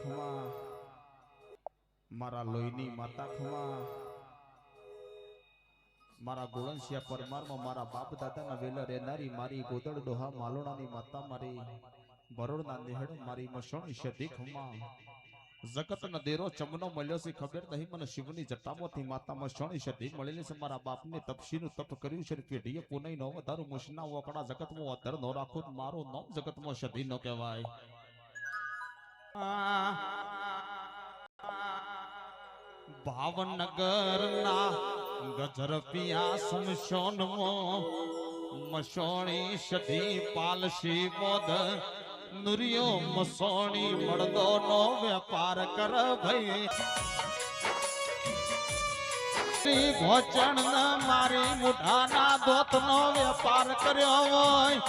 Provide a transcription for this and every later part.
ખમા, મારા લોહીની માતા ખમા, મારા ગોળંસિયા પરમારમાં મારા બાપ દાદાના વેલા રહેનારી મારી ગોદડ ડોહા માલોણાની માતા મારી બરોડના નેહડ મારી મસોણી શધી ખમા. જગત ન દેરો ચમનો મળ્યો છે ખબર નહીં મને શિવની જટામાંથી માતા મસોણી શધી મળેલી છે. મારા બાપને તપસીનું તપ કર્યું છે પેઢીએ પુનઈ નો વધારું મુશના વકડા જગતમાં અધર નો રાખું મારું નામ જગતમાં શધી નો કહેવાય. ભાવનગર ના ગજર પિયા સમશોનમાં મસોણી શધી પાલસી બોધ નુરિયો મસોણી મળદો નો વેપાર કર ભાઈ. ભોચણ મારી મુઠાના દોત નો વેપાર કર્યો હોય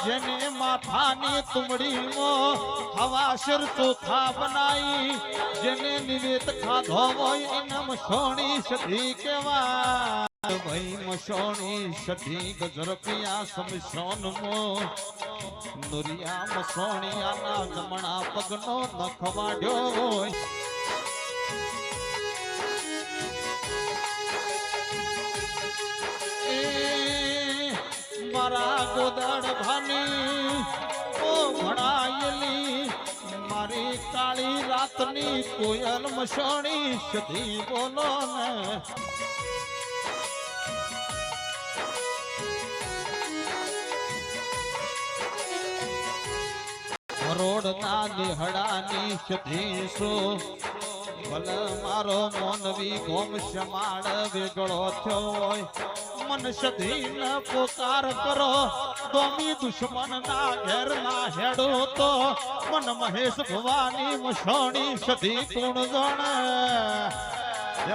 જેને માથાની તુમડીમાં હવા શિર ચોખા બનાવી જેને નિવેદ ખાધો હોય એને મસોણી શધી કહેવાય ભાઈ. મસોણી શધી ગજર પિયા સમશોનમાં નુરિયા મસોણિયાના જમણા પગનો નખ વાઢ્યો હોય. મારા ગોદડ ભાની ઓ ભણાયેલી મારી કાળી રાતની કોયલ મસોણી શધી બોલો ને. બરોડના નેહડાની શધીશો ભલ મારો મોનવી ગોમ શમાડ વેગળો થયો હોય મન શધી ન પોકાર કરો દોમી દુશ્મન ના ઘેર ના હેડો તો મન મહેશ ભવાની મસોણી શધી કોણ જાણે.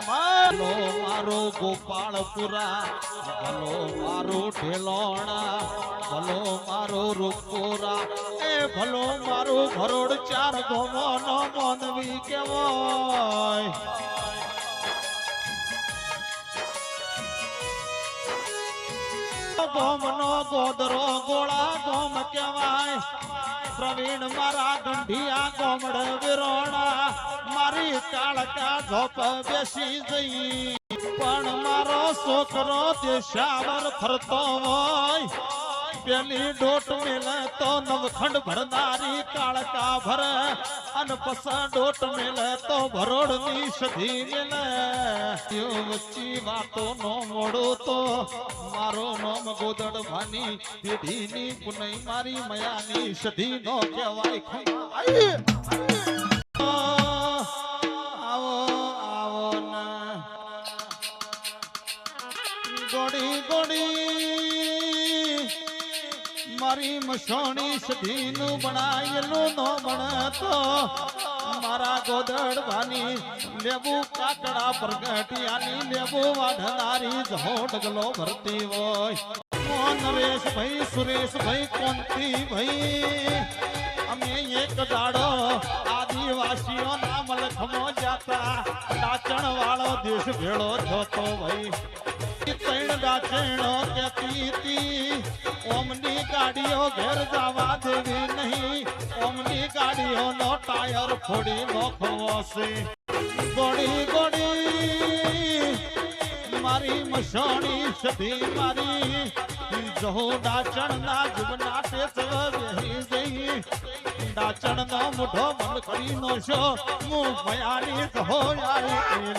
ભલો મારો ગોપાળપુરા ભલો મારો ઢેલોણા ભલો મારો રૂપપુરા એ ભલો મારો ભરોડ ચાર ગોમો નો મોનવી કેવાય. ગોમ નો ગોદરો ગોળા ગોમ કેવાય. પ્રવીણ મારા ગંઢિયા ગોમડ વિરોણા મારી કાળકા ઝોપ બેસી જઈ પણ મારો છોકરો દેશાવર ફરતો હોય પેલી ડોટ મેલે તો નવખંડ ભરનારી કાળકા ભરે અને પસ ડોટ મેલે તો ભરોડની શધી મેલે. વચ્ચી વાતો નો મોડો તો મારો નોમ ગોદડ ભાની પેઢીની પુનઈ મારી મયાની શધી નો કહેવાય. આવો આવો ના ગોડી ગોડી મારી મસોણી શધી નું બનાયેલું નો બનતો મારા ગોદડ ભાની લેબુ કાકડા પ્રગટિયાની લેબુ વાઢનારી જહોડ ગલો ભરતી હોય. નરેશ ભાઈ સુરેશ ભાઈ કોંતી ભાઈ અમે એક દાડો આદિવાસીઓ ના મલખમો જાતા ડાચણ વાળો દેશ ભેળો જોતો ભાઈ. ત્રણ ડાચણો કેતી ઓમની ગાડીઓ ઘેર જવા દેવી નહીં ઓમની ગાડીઓ નો ટાયર ફોડી નોખવો છે. ગોડી ગોડી મારી મસોણી શધી મારી જહો ડાચણ ના જીવના ટેસવ બેહી જઈ ડાચણ નો મુઠો બંધ કરી નો છો હું ભયાની જહો આવી